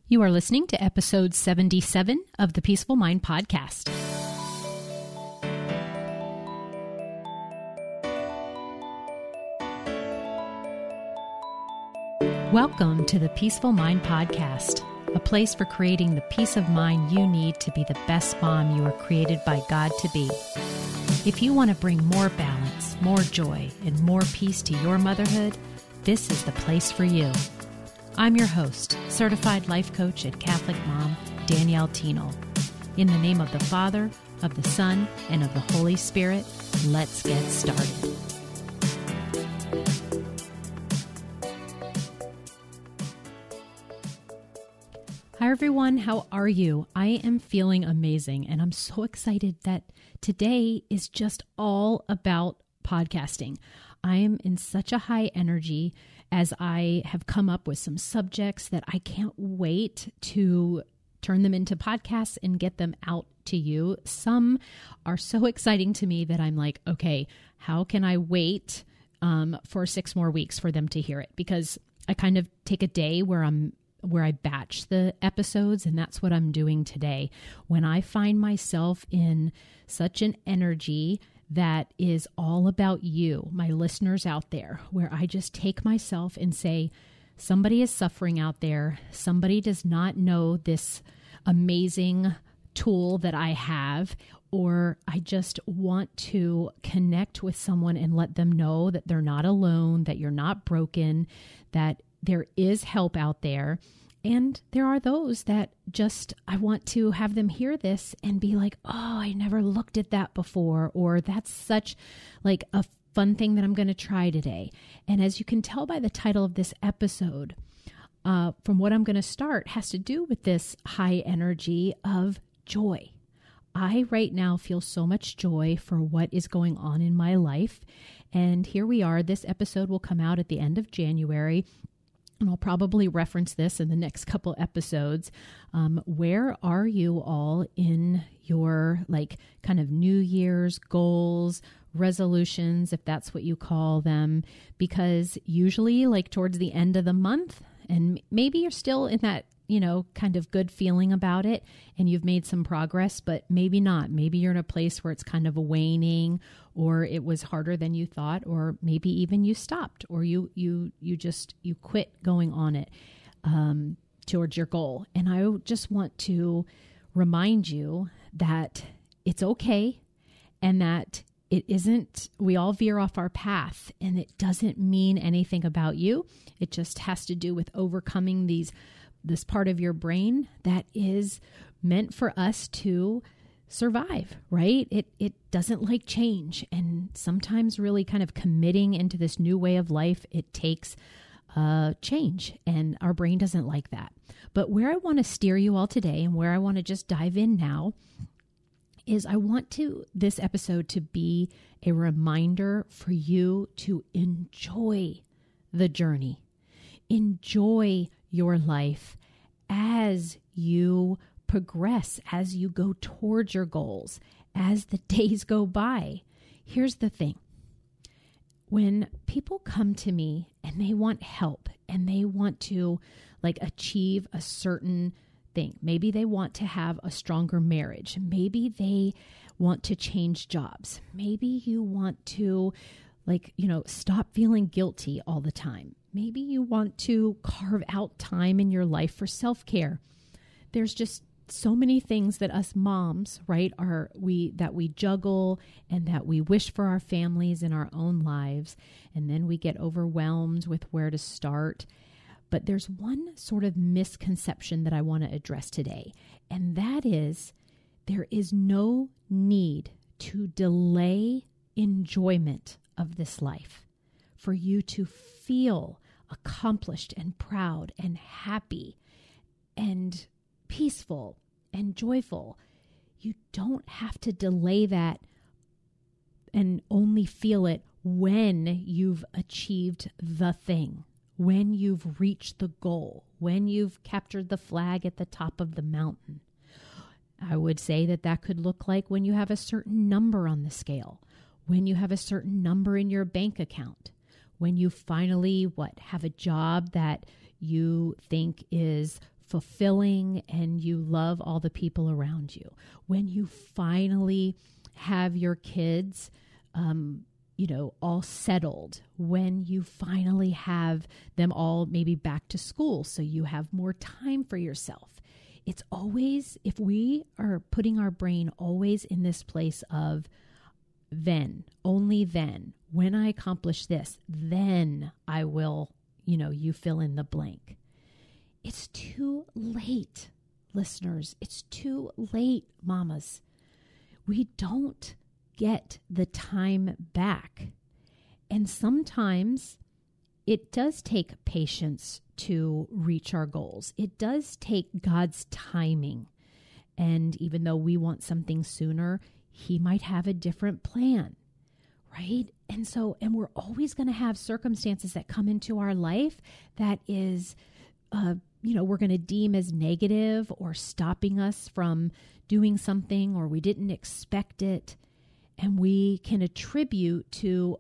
You are listening to episode 77 of the Peaceful Mind Podcast. Welcome to the Peaceful Mind Podcast, a place for creating the peace of mind you need to be the best mom you are created by God to be. If you want to bring more balance, more joy, and more peace to your motherhood, this is the place for you. I'm your host, certified life coach and Catholic mom, Danielle Tino. In the name of the Father, of the Son, and of the Holy Spirit, let's get started. Hi everyone, how are you? I am feeling amazing, and I'm so excited that today is just all about podcasting. I am in such a high energy as I have come up with some subjects that I can't wait to turn them into podcasts and get them out to you. Some are so exciting to me that I'm like, okay, how can I wait for 6 more weeks for them to hear it? Because I kind of take a day where I batch the episodes, and that's what I'm doing today. When I find myself in such an energy that is all about you, my listeners out there, where I just take myself and say, somebody is suffering out there. Somebody does not know this amazing tool that I have, or I just want to connect with someone and let them know that they're not alone, that you're not broken, that there is help out there. And there are those that just, I want to have them hear this and be like, oh, I never looked at that before, or that's such like a fun thing that I'm going to try today. And as you can tell by the title of this episode, from what I'm going to start has to do with this high energy of joy. I right now feel so much joy for what is going on in my life. And here we are. This episode will come out at the end of January. And I'll probably reference this in the next couple episodes. Where are you all in your kind of New Year's goals, resolutions, if that's what you call them? Because usually towards the end of the month, and maybe you're still in that, kind of good feeling about it and you've made some progress, but maybe not. Maybe you're in a place where it's kind of a waning, or it was harder than you thought, or maybe even you stopped, or you quit going on it towards your goal. And I just want to remind you that it's okay, and that it isn't, we all veer off our path, and it doesn't mean anything about you. It just has to do with overcoming this part of your brain that is meant for us to survive, right? It doesn't like change. And sometimes really kind of committing into this new way of life, it takes change, and our brain doesn't like that. But where I want to steer you all today, and where I want to just dive in now, is I want this episode to be a reminder for you to enjoy the journey. Enjoy your life as you progress, as you go towards your goals, as the days go by. Here's the thing. When people come to me and they want help and they want to achieve a certain thing, maybe they want to have a stronger marriage, maybe they want to change jobs, maybe you want to stop feeling guilty all the time. Maybe you want to carve out time in your life for self-care. There's just so many things that us moms, right, that we juggle and that we wish for our families in our own lives. And then we get overwhelmed with where to start. But there's one sort of misconception that I want to address today. And that is, there is no need to delay enjoyment of this life for you to feel accomplished and proud and happy and peaceful and joyful. You don't have to delay that and only feel it when you've achieved the thing, when you've reached the goal, when you've captured the flag at the top of the mountain. I would say that could look like when you have a certain number on the scale, when you have a certain number in your bank account, when you finally have a job that you think is fulfilling and you love all the people around you, when you finally have your kids, all settled, when you finally have them all maybe back to school so you have more time for yourself. It's always, if we are putting our brain always in this place of then, only then, when I accomplish this, then I will, you fill in the blank. It's too late, listeners. It's too late, mamas. We don't get the time back. And sometimes it does take patience to reach our goals. It does take God's timing. And even though we want something sooner, He might have a different plan, right? And we're always going to have circumstances that come into our life that is, we're going to deem as negative or stopping us from doing something, or we didn't expect it. And we can attribute to,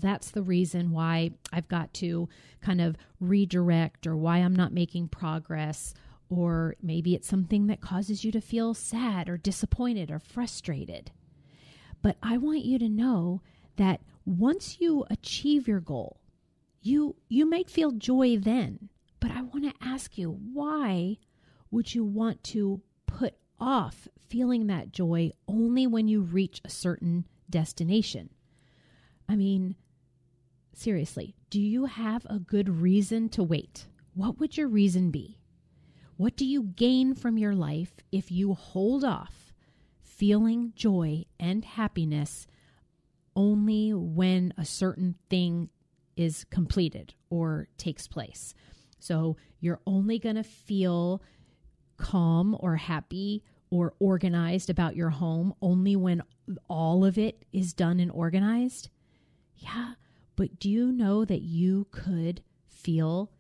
that's the reason why I've got to kind of redirect, or why I'm not making progress. Or maybe it's something that causes you to feel sad or disappointed or frustrated. But I want you to know that once you achieve your goal, you might feel joy then. But I want to ask you, why would you want to put off feeling that joy only when you reach a certain destination? I mean, seriously, do you have a good reason to wait? What would your reason be? What do you gain from your life if you hold off feeling joy and happiness only when a certain thing is completed or takes place? So you're only going to feel calm or happy or organized about your home only when all of it is done and organized? Yeah, but do you know that you could feel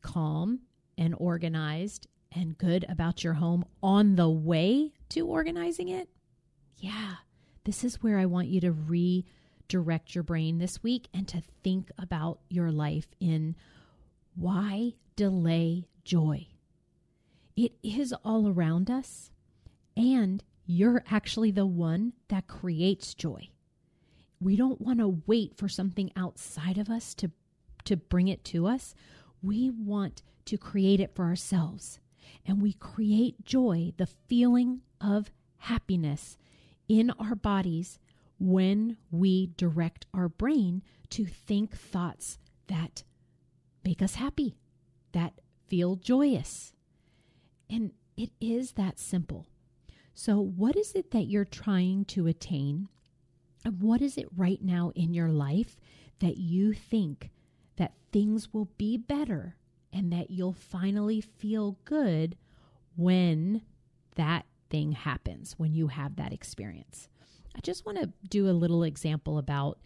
calm and organized and good about your home on the way to organizing it? Yeah, this is where I want you to redirect your brain this week and to think about your life in why delay joy? It is all around us, and you're actually the one that creates joy. We don't want to wait for something outside of us to bring it to us. We want to create it for ourselves. And we create joy, the feeling of happiness in our bodies, when we direct our brain to think thoughts that make us happy, that feel joyous. And it is that simple. So what is it that you're trying to attain? And what is it right now in your life that you think that things will be better and that you'll finally feel good when that thing happens, when you have that experience? I just want to do a little example about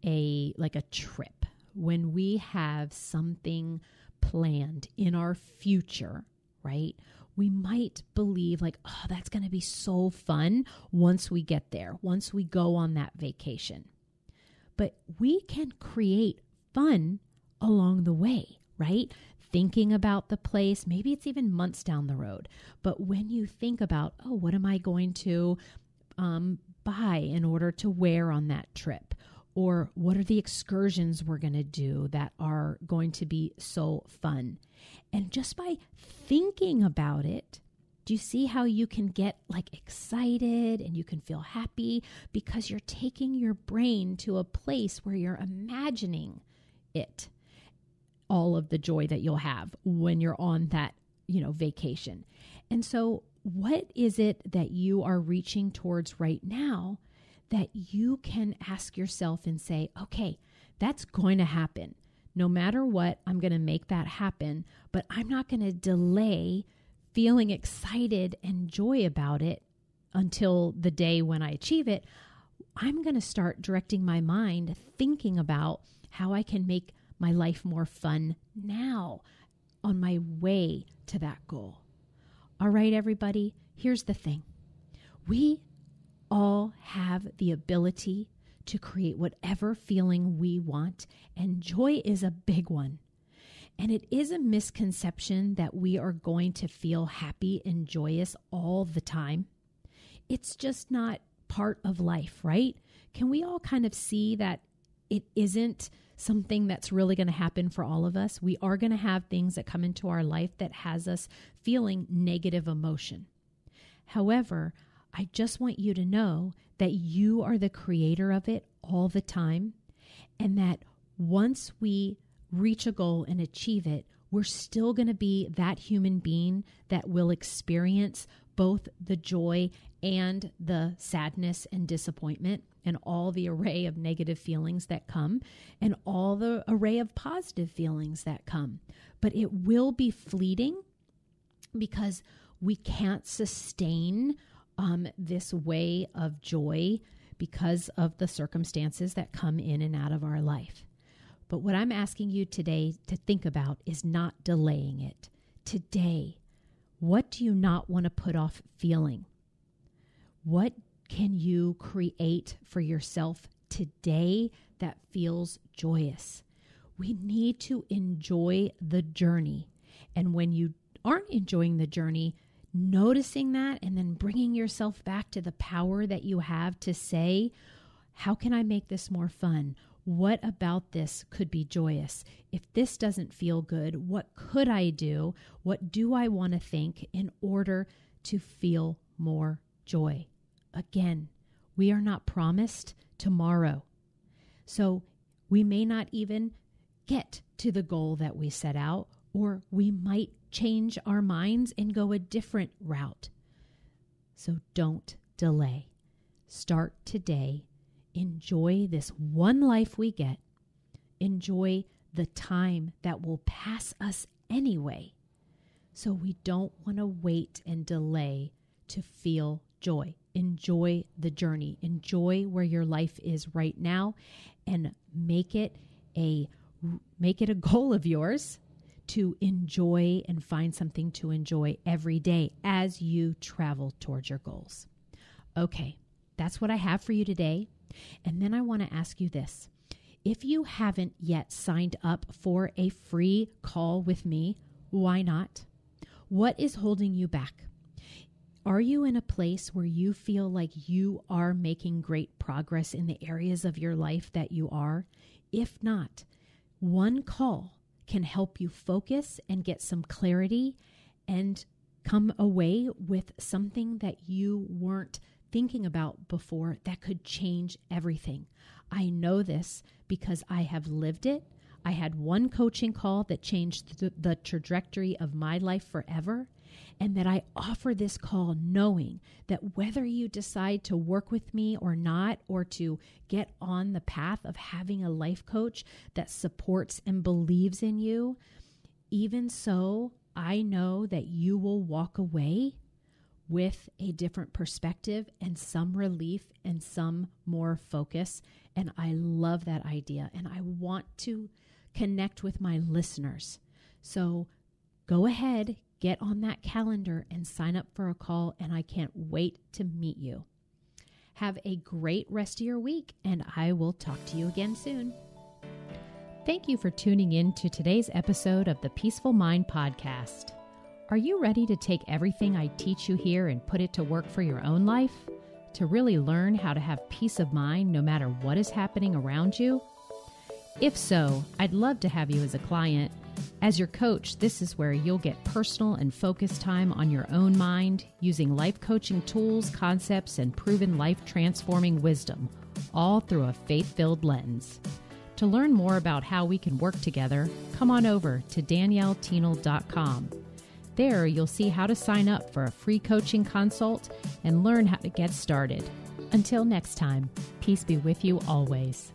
a trip. When we have something planned in our future, right? We might believe that's going to be so fun once we get there, once we go on that vacation. But we can create fun along the way, right? Thinking about the place, maybe it's even months down the road. But when you think about, what am I going to buy in order to wear on that trip? Or what are the excursions we're going to do that are going to be so fun? And just by thinking about it, do you see how you can get excited and you can feel happy because you're taking your brain to a place where you're imagining it, all of the joy that you'll have when you're on that, vacation. And so what is it that you are reaching towards right now that you can ask yourself and say, okay, that's going to happen. No matter what, I'm going to make that happen, but I'm not going to delay feeling excited and joy about it until the day when I achieve it. I'm going to start directing my mind, thinking about how I can make my life more fun now on my way to that goal. All right, everybody, here's the thing. We all have the ability to create whatever feeling we want, and joy is a big one. And it is a misconception that we are going to feel happy and joyous all the time. It's just not part of life, right? Can we all kind of see that it isn't something that's really going to happen for all of us? We are going to have things that come into our life that has us feeling negative emotion. However, I just want you to know that you are the creator of it all the time, and that once we reach a goal and achieve it, we're still going to be that human being that will experience both the joy and the sadness and disappointment and all the array of negative feelings that come and all the array of positive feelings that come. But it will be fleeting because we can't sustain this way of joy because of the circumstances that come in and out of our life. But what I'm asking you today to think about is not delaying it. Today, what do you not want to put off feeling? What can you create for yourself today that feels joyous? We need to enjoy the journey. And when you aren't enjoying the journey, noticing that and then bringing yourself back to the power that you have to say, how can I make this more fun? What about this could be joyous? If this doesn't feel good, what could I do? What do I want to think in order to feel more joy? Again, we are not promised tomorrow. So we may not even get to the goal that we set out, or we might change our minds and go a different route. So don't delay. Start today. Enjoy this one life we get. Enjoy the time that will pass us anyway. So we don't want to wait and delay to feel joy. Enjoy the journey. Enjoy where your life is right now, and make it a goal of yours to enjoy and find something to enjoy every day as you travel towards your goals. Okay, that's what I have for you today. And then I want to ask you this. If you haven't yet signed up for a free call with me, why not? What is holding you back? Are you in a place where you feel like you are making great progress in the areas of your life that you are? If not, one call can help you focus and get some clarity and come away with something that you weren't thinking about before that could change everything. I know this because I have lived it. I had one coaching call that changed the trajectory of my life forever, and that I offer this call knowing that whether you decide to work with me or not, or to get on the path of having a life coach that supports and believes in you, even so, I know that you will walk away with a different perspective and some relief and some more focus. And I love that idea. And I want to connect with my listeners. So go ahead, get on that calendar and sign up for a call. And I can't wait to meet you. Have a great rest of your week, and I will talk to you again soon. Thank you for tuning in to today's episode of the Peaceful Mind Podcast. Are you ready to take everything I teach you here and put it to work for your own life? To really learn how to have peace of mind no matter what is happening around you? If so, I'd love to have you as a client. As your coach, this is where you'll get personal and focused time on your own mind using life coaching tools, concepts, and proven life-transforming wisdom, all through a faith-filled lens. To learn more about how we can work together, come on over to DanielleTienel.com. There, you'll see how to sign up for a free coaching consult and learn how to get started. Until next time, peace be with you always.